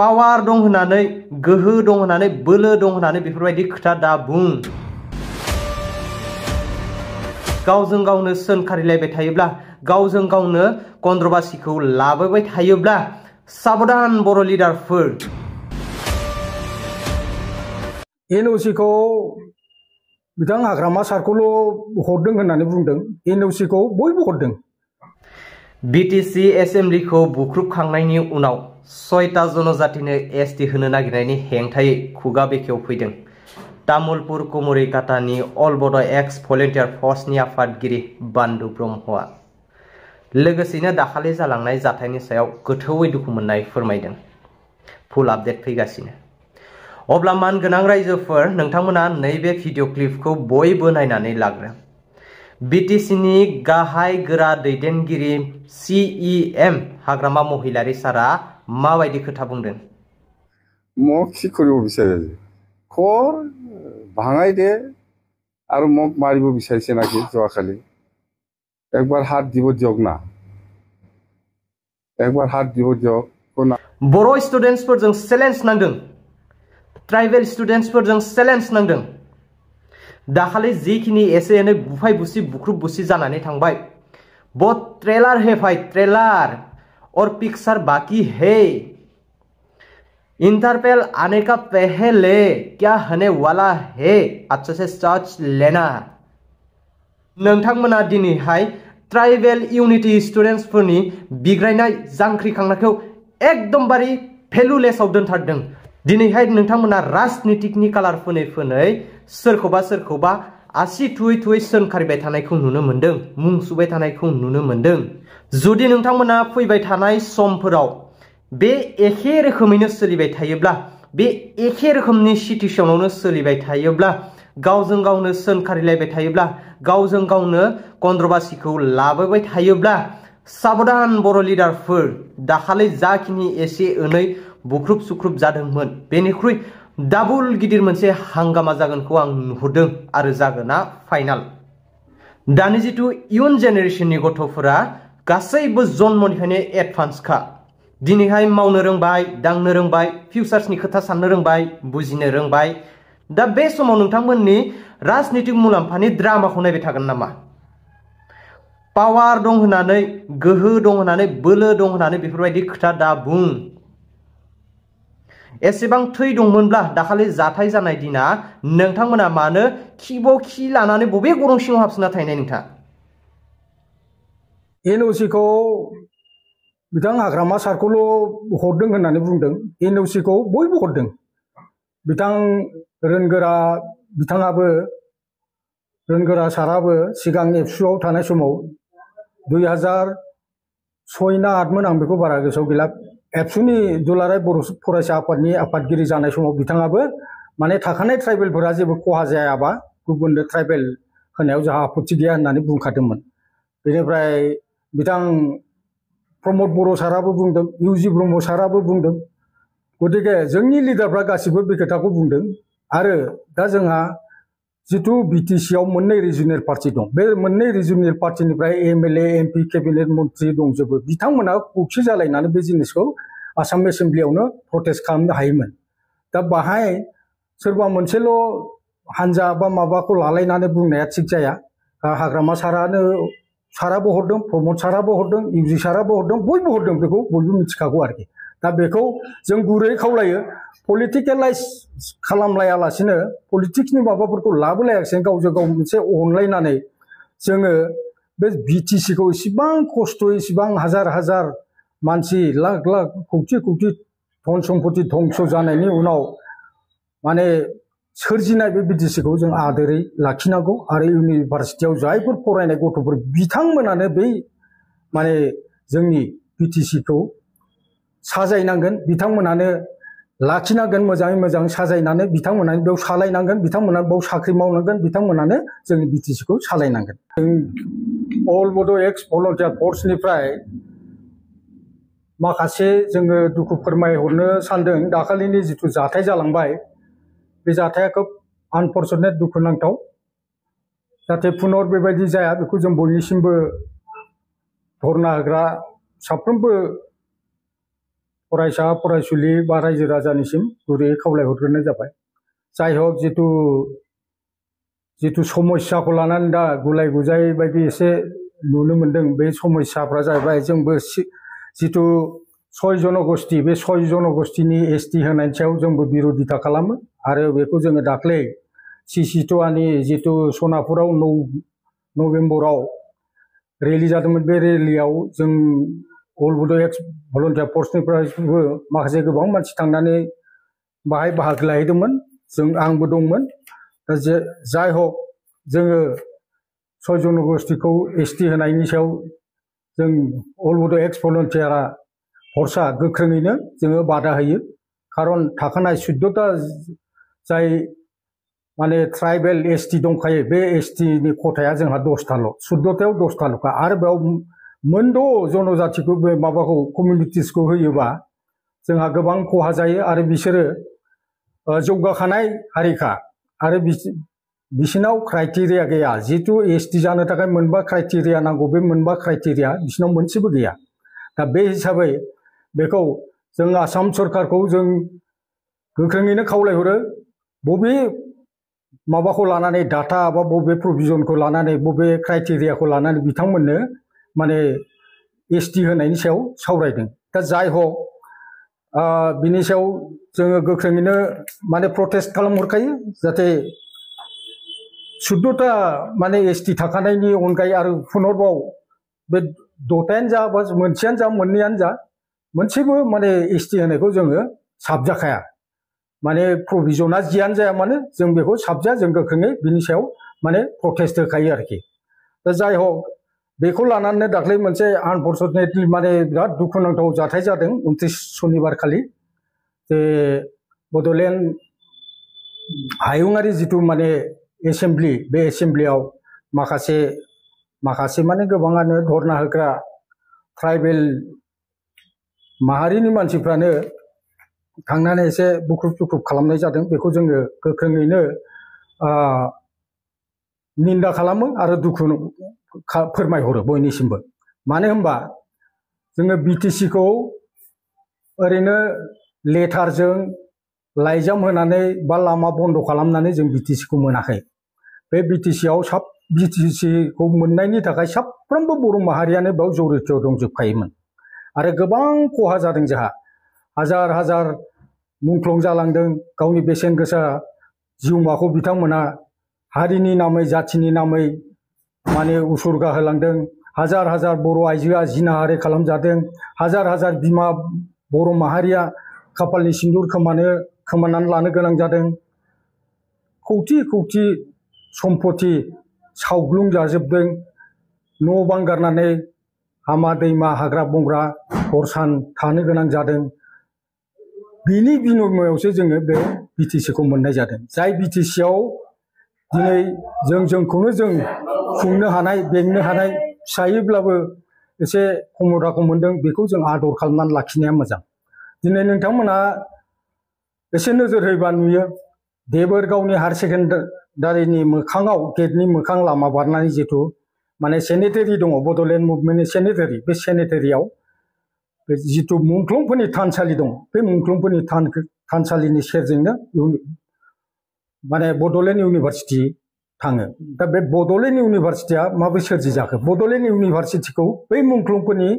Power दं होननानै गोहो दं होननानै बोलो दं होननानै बेफोरबायदि खोथा दा बुं। गावजों गावनो सोंखारिलायबाय थायोब्ला गावजों गावनो कन्ट्रभार्सिखौ लाबोबाय थायोब्ला साबधान बर' लिडारफोर। एनअसिखौ बिथां हाग्रामा सारखौल' हरदों होननानै बुंदों। एनअसिखौ बयबो हरदों। बिटिसि एसेम्ब्लिखौ बुख्रुबखांनायनि उनाव 6टा जनजातिनो एसटि होनो नागिरनायनि हेंथायै खुगा बेखेवफैदों तामुलपुर कुमरिकाटानि अल बड' एक्स भलेन्टियार फर्सनि आफादगिरि बान्दु ब्रह्मआ लोगोसेनो दाखालि जालांनाय जाथायनि सायाव गोथौयै दुखु मोननाय फोरमायदों। फुल आपडेट फैगासिनो। अब्ला मानगोनां रायजोफोर, नोंथांमोना नैबे भिडिअ क्लिपखौ बयबो नायनानै लाग्रो। बिटिसिनि गाहाय गोरा दैदेनगिरि CEM हाग्रामा महिलारी सारा माबायदि खोथा बुंदों? মোক কি কৰিব বিচাৰে খৰ ভাঙাই দে আৰু মোক মাৰিব বিচাৰিছে নাকি যোৱাকালি। একবাৰ হাত দিব দিয়ক না, একবাৰ হাত দিব দিয়ক। बर' स्टुडेन्ट्सफोरजों चेलेन्ज नांदों, ट्राइबेल स्टुडेन्ट्सफोरजों चेलेन्ज नांदों। दाखालि जिखिनि एसे एनै बुफाय बुसि बुख्रुब बुसि जानानै थांबाय, वो ट्रेलर है भाई, ट्रेलर और पिक्चर बाकी है। इंटरपेल आने का पहले क्या होने वाला है अच्छे से सर्च लेना। नोंथांमोना दिनैहाय ट्राइबेल यूनिटी स्टुडेन्ट्सफोरनि बिग्रायनाय जांख्रिखांनायखौ एकदमबारे भेलुलेसआव दोनथारदों। दिनैहाय नोंथांमोना राजनितिकनि कालार फोनै फोनै सोरखौबा सोरखौबा आसि थुयै थुयै सोंखारिबाय थानायखौ नुनो मोन्दों, मुं सुबाय थानायखौ नुनो मोन्दों। जुदि नोंथांमोना फैबाय थानाय समफोराव बे एखे रोखोमैनो सोलिबाय थायोब्ला, बे एखे रोखोमनि सिटुएसनावनो सोलिबाय थायोब्ला, गावजों गावनो सोंखारिलायबाय थायोब्ला, गावजों गावनो कन्ट्रभार्सिखौ लाबोबाय थायोब्ला साबधान बर' लिडारफोर। दाखालि जाखिनि एसे एनै बुख्रुब सुख्रुब जादोंमोन बेनिख्रुइ डाबल गिदिर मोनसे हांगामा जागोनखौ आं नुहुरदों आरो जागोना फाइनाल। दानि जिथु इयुन जेनेरेशननि गथ'फोरा गासैबो जन्मनिफ्रायनो एडभान्सखा। दिनैहाय मावनो रोंबाय, दांनो रोंबाय, फिउचार्सनि खोथा साननो रोंबाय, बुजिनो रोंबाय। दा बे समाव नोंथांमोननि राजनितिक मुलाम्फानि ड्रामाखौ नायबाय थागोन नामा? पावार दं होननानै गोहो दं होननानै बोलो दं होननानै बेफोरबायदि खोथा दा बुं। एसेबां थै दंमोनब्ला दाखालि जाथाय जानाय दिना नोंथांमोना मानो खिबाव खि लानानै बबे गरं सिङाव हाबसोना थाहैनाय नोंथाङा? एनअसिखौ बिथां हाग्रामा सारखौल' हरदों होननानै बुंदों। एनअसिखौ बयबो हरदों। बिथां रोनगोरा बिथाङाबो, रोनगोरा साराबो सिगां एबसुआव थानाय समाव 2006 ना 8मोन, आं बेखौ बारा गोसोआव गैला। एबसुनि दुलाराय बर' फरायसा आफादनि आफादगिरि जानाय समाव बिथाङाबो माने थाखानाय ट्राइबेलफोरा जेबो खहा जायाबा गुबुननो ट्राइबेल होनायाव जोंहा आपत्ति गैया होननानै बुंखादोंमोन। बेनिफ्राय बिथां प्रमद बर' साराबो बुंदों, इउजि ब्रह्म साराबो बुंदों। गतिके जोंनि लिडारफ्रा गासिबो बे खोथाखौ बुंदों। आरो दा जोंहा जिथु बिटिसिआव मोननै रिजनेल पार्टि दं, बे मोननै रिजनेल पार्टिनिफ्राय एमएलए, एमपि, केबिनेट मन्त्रि दंजोबो। बिथांमोना खौसे जालायनानै बे जिनिसखौ आसाम एसेम्ब्लियावनो प्रटेस्ट खालामनो हायोमोन। दा बाहाय सोरबा मोनसेल' हानजा बा माबाखौ लालायनानै बुंनाया थिग जाया। हाग्रामा साराबो हरदों, प्रमद साराबो हरदों, इउजि साराबो हरदों, बयबो हरदों, बेखौ बयबो मिथिखागौ आरोखि। दा बेखौ जों गुरै खावलायो, पलिटिकेलाइज खालामलायालासिनो, पलिटिक्सनि माबाफोरखौ लाबोलायालासिनो गावजों गाव मोनसे अनलायनानै जोङो बे बिटिसिखौ इसिबां खस्थ', इसिबां हाजार हाजार मानसि, लाख लाख, कौटि कौटि धन सम्पति धंस जानायनि उनाव माने सोरजिनाय बे बिटिसिखौ जों आदोरै लाखिनांगौ। आरो इउनिभार्सिटियाव जायफोर फरायनाय गथ'फोर बिथांमोनानो बै माने जोंनि बिटिसिखौ साजायनांगोन, बिथांमोनानो लाखिनांगोन, मोजाङै मोजां साजायनानै बिथांमोनानो बेयाव सालायनांगोन, बिथांमोनानो बेयाव साख्रि मावनांगोन, बिथांमोनानो जोंनि बिटिसिखौ सालायनांगोन। अल बड' एक्स भलन्टियार फर्सनिफ्राय माखासे जोङो दुखु फोरमायहरनो सानदों। दाखालिनि जिथु जाथाय जालांबाय, बे जाथाया खोब आनफर्चुनेट, दुखुनांथाव। जाहाथे पुनर बेबायदि जाया बेखौ जों बयनिसिमबो धरना होग्रा साफ्रोमबो फरायसा फरायसुलि बा रायजो राजानिसिम गुरैयै खावलायहरग्रोनाय जाबाय। जाय हक जिथु समस्याखौ लानानै दा गुलाय गुजाय बायदि एसे नुनो मोनदों, बे समस्याफ्रा जाहैबाय जोंबो जिथु 6 जनगोष्ठी, बे 6 जनगोष्ठीनि एसटि होनायनि सायाव जोंबो बिर'धिता खालामो आरो बेखौ जोङो दाख्लै CC2नि जिथु सनापुराव 9 नभेम्बराव रेलि जादोंमोन, बे रेलियाव जों अल बड' एक्स भलन्टियार फर्सनिफ्रायबो माखासे गोबां मानसि थांनानै बाहाय बाहागो लाहैदोंमोन। आंबो दंमोन। जाय हक जोङो 6 जनगोष्ठीखौ एसटि होनायनि सायाव जों अल बड' एक्स भलन्टियार फर्सआ गोख्रोङैनो जोङो बादा होयो। खारन थाखानाय 14टा जाय माने ट्राइबेल एसटि दंखायो, बे एसटिनि खथाया जोंहा 10टाल', 14टायाव 10टाल'खा। आरो बेयाव मोनद' जनजातिखौ बे माबाखौ कमिउनिटिसखौ होयोबा जोंहा गोबां खहा जायो आरो बिसोरो जौगाखानाय हारिखा आरो बिसिनाव क्राइटेरिया गैया। जितु एसटि जानो थाखाय मोनबा क्राइटेरिया नांगौ, बे मोनबा क्राइटेरिया बिसिनाव मोनसेबो गैया। दा बे हिसाबै बेखौ जों आसाम सरकारखौ जों गोख्रोङैनो खावलायहरो, बबे माबाखौ लानानै डाटा बा बबे प्रभिजनखौ लानानै बबे क्राइटेरियाखौ लानानै बिथांमोननो माने एसटि होनायनि सायाव सावरायदों। दा जाय हक बिनि सायाव जोङो गोख्रोङैनो माने प्रटेस्ट खालामहरखायो, जाहाथे 14टा माने एसटि थाखानायनि अनगायै आरो पुनर्बाव बे 10टायानो जा बा मोनसेयानो जा मोननैयानो जा मोनसेबो माने एसटि होनायखौ जोङो साबजाखाया। माने प्रभिजना जियानो जाया मानो जों बेखौ साबजाया, जों गोख्रोङै बिनि सायाव माने प्रटेस्ट होखायो आरोखि। दा जाय हक बेखौ लानानै दाख्लै मोनसे आनफर्चुनेटलि माने बिराद दुखुनांथाव जाथाय जादों 29 सनिबार खालि। जे बड'लेण्ड हायुङारि जिथु माने एसेमब्लि, बे एसेमब्लियाव माखासे माने गोबाङानो धरना होग्रा ट्राइबेल माहारिनि मानसिफ्रानो थांनानै एसे बुख्रुब खालामनाय जादों। बेखौ जोङो गोख्रोङैनो निन्दा खालामो आरो दुखु फोरमायहरो बयनिसिमबो। मानो होनबा जोङो बिटिसिखौ ओरैनो लेटारजों लाइजाम होनानै बा लामा बन्द खालामनानै जों बिटिसिखौ मोनाखै। बे बिटिसिखौ मोननायनि थाखाय साफ्रोमबो बर' माहारियानो बेयाव जरित दंजोबखायोमोन आरो गोबां खहा जादों। जोंहा हाजार हाजार मुंख्लं जालांदों, गावनि बेसेन गोसा जिउमाखौ बिथांमोना हारिनि नामै जाथिनि नामै माने उसुरगा होलांदों। हाजार हाजार बर' आइजोआ जिनाहारि खालामजादों, हाजार हाजार बिमा बर' माहारिया खाफालनि सिन्दुर खोमानानै लानो गोनां जादों। कौटि कौटि सम्पति सावग्लुं जाजोबदों, न' बां गारनानै हामा दैमा हाग्रा बंग्रा हर सान थानो गोनां जादों। बिनि बिनिमयआवसो जोङो बे बिटिसिखौ मोननाय जादों। जाय बिटिसियाव दिनै जोंखौनो जों खुंनो हानाय, बेंनो हानाय, फिसायैब्लाबो एसे खमथाखौ मोनदों, बेखौ जों आदर खालामनानै लाखिनाया मोजां। दिनै नोंथांमोना एसे नोजोर होयोबा नुयो, देबोरगावनि हायार सेकेन्डारिनि मोखाङाव गेटनि मोखां लामा बारनानै जिथु माने सेनेटारि दङ, बड'लेण्ड मुभमेन्टनि सेनेटारि, बे सेनेटारियाव जिथु मुंख्लंफोरनि थानसालि दं, बे मुंख्लंफोरनि थानसालिनि सेरजोंनो माने बड'लेण्ड इउनिभारसिटि थाङो। दा बे बड'लेण्ड इउनिभारसिटिया माबोरै सोरजिजाखो? बड'लेण्ड इउनिभारसिटिखौ बै मुंख्लंफोरनि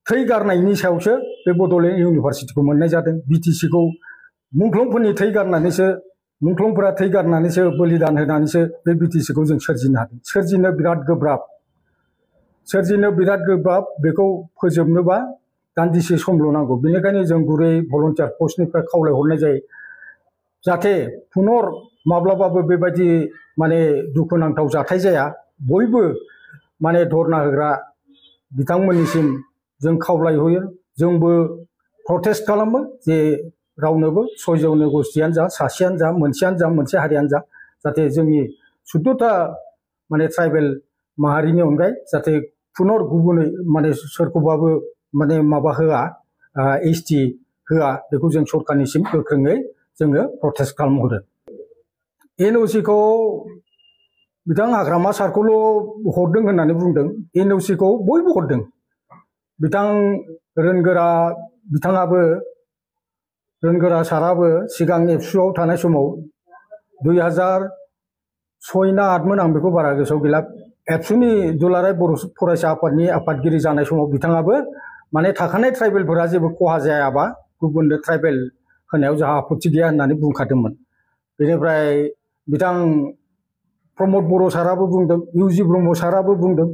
थै गारनायनि सायावसो बे बड'लेण्ड इउनिभारसिटिखौ मोननाय जादों। बिटिसिखौ मुंख्लंफोरनि थै गारनानैसो, मुंख्लंफोरा थै गारनानैसो, बलिदान होनानैसो बे बिटिसिखौ जों सोरजिनो हादों। सोरजिनो बिराद गोब्राब, बेखौ फोजोबनोबा दान्दिसे समल' नांगौ। बेनिखायनो जों गुरै भलन्टियार फर्सनिफ्राय खावलायहरनाय जायो, जाहाथे पुनर माब्लाबाबो बेबायदि माने दुखुनांथाव जाथाय जाया। बयबो माने धरना होग्रा बिथांमोननिसिम जों खावलायहरो, जोंबो प्रटेस्ट खालामो जे रावनोबो 6 जनगोष्ठीयानो जा, सासेयानो जा, मोनसेयानो जा, मोनसे हारियानो जा, जाहाथे जोंनि 14टा माने ट्राइबेल माहारिनि अनगायै जाहाथे पुनर गुबुनै माने सोरखौबाबो माने माबा होआ, एसटि होआ, बेखौ जों सरकारनिसिम गोख्रोङै जोङो प्रटेस्ट खालामहरो। एनअसिखौ बिथां हाग्रामा सारखौल' हरदों होननानै बुंदों। एनअसिखौ बयबो हरदों। बिथां रोंगोरा बिथाङाबो रोनगोरा साराबो सिगां एबसुआव थानाय समाव 2006 ना 8मोन आं बेखौ बारा गोसोआव गैला एबसुनि दुलाराय बर' फरायसा आफादनि आफादगिरि जानाय समाव बिथाङाबो माने थाखानाय ट्राइबेलफोरा जेबो खहा जायाबा गुबुननो ट्राइबेल होनायाव जोंहा आपत्ति गैया होननानै बुंखादोंमोन। बेनिफ्राय बिथां प्रमद बर' साराबो बुंदों, इउजि ब्रह्म साराबो बुंदों।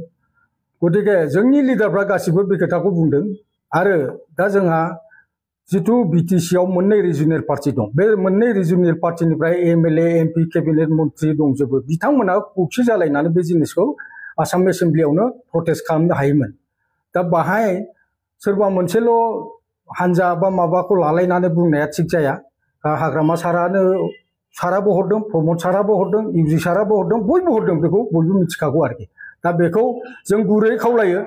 गतिके जोंनि लिडारफ्रा गासिबो बे खोथाखौ बुंदों। आरो दा जोंहा जिथु बिटिसिआव मोननै रिजनेल पार्टी दं, बे मोननै रिजनेल पार्टीनिफ्राय एमएलए एमपि केबिनेट मन्त्रि दंजोबो। बिथांमोना खौसे जालायनानै बे जिनिसखौ आसाम एसेम्ब्लियावनो प्रटेस्ट खालामनो हायोमोन। दा बाहाय सोरबा मोनसेल' हानजा बा माबाखौ लालायनानै बुंनाया थिग जाया। हाग्रामा साराबो हरदों, प्रमद साराबो हरदों, इउजि साराबो हरदों, बयबो हरदों, बेखौ बयबो मिथिखागौ आरोखि। दा बेखौ जों गुरै खावलायो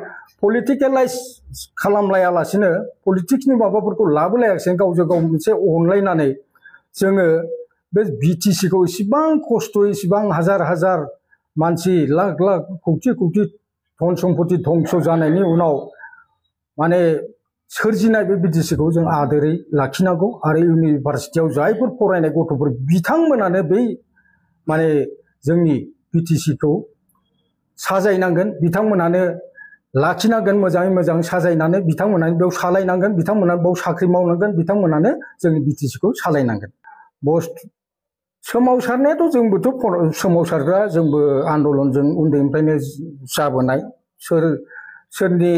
पलिटिकेलाइज खालामलायालासिनो पलिटिक्सनि माबाफोरखौ लाबोलायालासिनो गावजों गाव मोनसे अनलायनानै जोङो बे बिटिसिखौ इसिबां खस्थ' इसिबां हाजार हाजार मानसि लाख लाख कौटि कौटि धन सम्पति धंस जानायनि उनाव माने सोरजिनाय बे बिटिसिखौ जों आदोरै लाखिनांगौ। आरो इउनिभारसिटियाव जायफोर फरायनाय गथ'फोर बिथांमोनानो बै माने जोंनि बिटिसिखौ साजायनांगोन, बिथांमोनानो लाखिनांगोन, मोजाङै मोजां साजायनानै बिथांमोनानो बेयाव सालायनांगोन, बिथांमोनानो बेयाव साख्रि मावनांगोन, बिथांमोनानो जोंनि बिटिसिखौ सालायनांगोन। सोमावसारनायाथ' जोंबोथ' सोमावसारग्रा, जोंबो आन्दलनजों उन्दैनिफ्रायनो जाबोनाय। सोरनि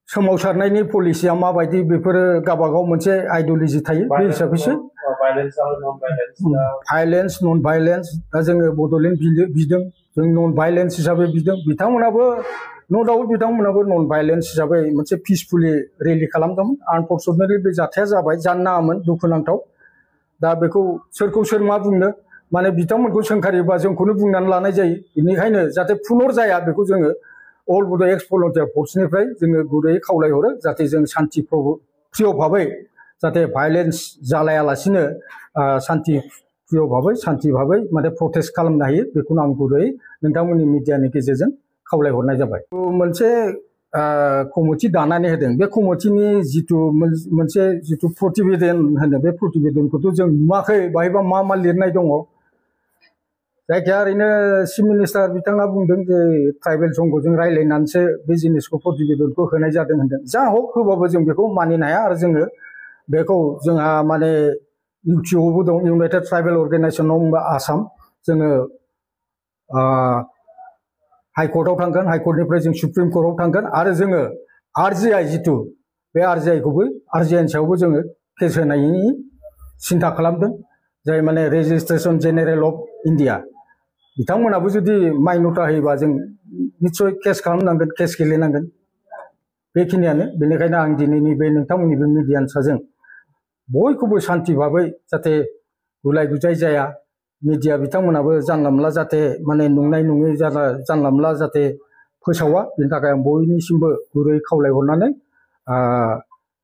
सोमावसारनायनि पलिसिया माबायदि बेफोरो गावबागाव मोनसे आइडिय'लजि थायो, बे हिसाबैसो भाइलेन्स नन भाइलेन्स। दा जोङो बड'लेण्ड बिदों, जों नन भाइलेन्स हिसाबै बिदों। बिथांमोनाबो नो डाउट बिथांमोनाबो नन भाइलेन्स हिसाबै मोनसे पिसफुलि रेलि खालामदोंमोन। आनफर्चुनेटलि बे जाथाया जाबाय, जानो नाङामोन, दुखुनांथाव। दा बेखौ सोरखौ सोर मा बुंनो, माने बिथांमोनखौ सोंखारियोबा जोंखौनो बुंनानै लानाय जायो। बेनिखायनो जाहाथे पुनर जाया बेखौ जोङो अल बड' एक्स भलन्टियार फर्सनिफ्राय जोङो गुरैयै खावलायहरो, जाहाथे जों सान्थि प्रिय भाबै जाहाथे भाइलेन्स जालायालासिनो सान्थि प्रिय भाबै सान्थि भाबै माने प्रटेस्ट खालामनो हायो, बेखौनो आं गुरैयै नोंथांमोननि मिडियानि गेजेरजों खावलायहरनाय जाबाय। मोनसे कमिटि दानानै होदों, बे कमिटिनि मोनसे जिथु प्रतिवेदन होनो, बे प्रतिवेदनखौथ' जों नुवाखै, बाहायबा मा मा लिरनाय दङ। जायखिया ओरैनो चिफ मिनिस्टार बिथाङा बुंदों जे ट्राइबेल संघजों रायज्लायनानैसो बे जिनिसखौ प्रतिवेदनखौ होनाय जादों होनदों। जा हक होबाबो जों बेखौ मानिनो हाया। आरो जोङो बेखौ जोंहा माने इउटिअबो दं, United tribal organisation of Assam. जोङो हाइकर्टआव थांगोन, हाइकर्टनिफ्राय जों सुप्रिम कर्टआव थांगोन। आरो जोङो आरजिआइ जिथु बे आरजिआइखौबो आरजिआइनि सायावबो जोङो केस होनायनि सिन्था खालामदों, जाय माने रेजिस्ट्रेसन जेनेरेल अफ इन्डिया। बिथांमोनाबो जुदि माइन'था होयोबा जों निस्सय केस खालामनांगोन, केस गेलेनांगोन। बेखिनियानो। बेनिखायनो आं दिनैनि बे नोंथांमोननि बे मिडियानि साजों बयखौबो सान्थि भाबै जाहाथे गुलाय गुजाय जाया, मिडिया बिथांमोनाबो जानला मोनला जाहाथे माने नंनाय नङै जानला मोनला जाहाथे फोसावा, बेनि थाखाय आं बयनिसिमबो गुरै खावलायहरनानै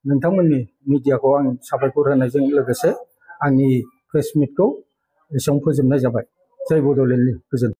नोंथांमोननि मिडियाखौ आं साबायखर होनायजों लोगोसे आंनि प्रेस मिटखौ एसेयावनो फोजोबनाय जाबाय। जय बड'लेण्डनि गोजोन।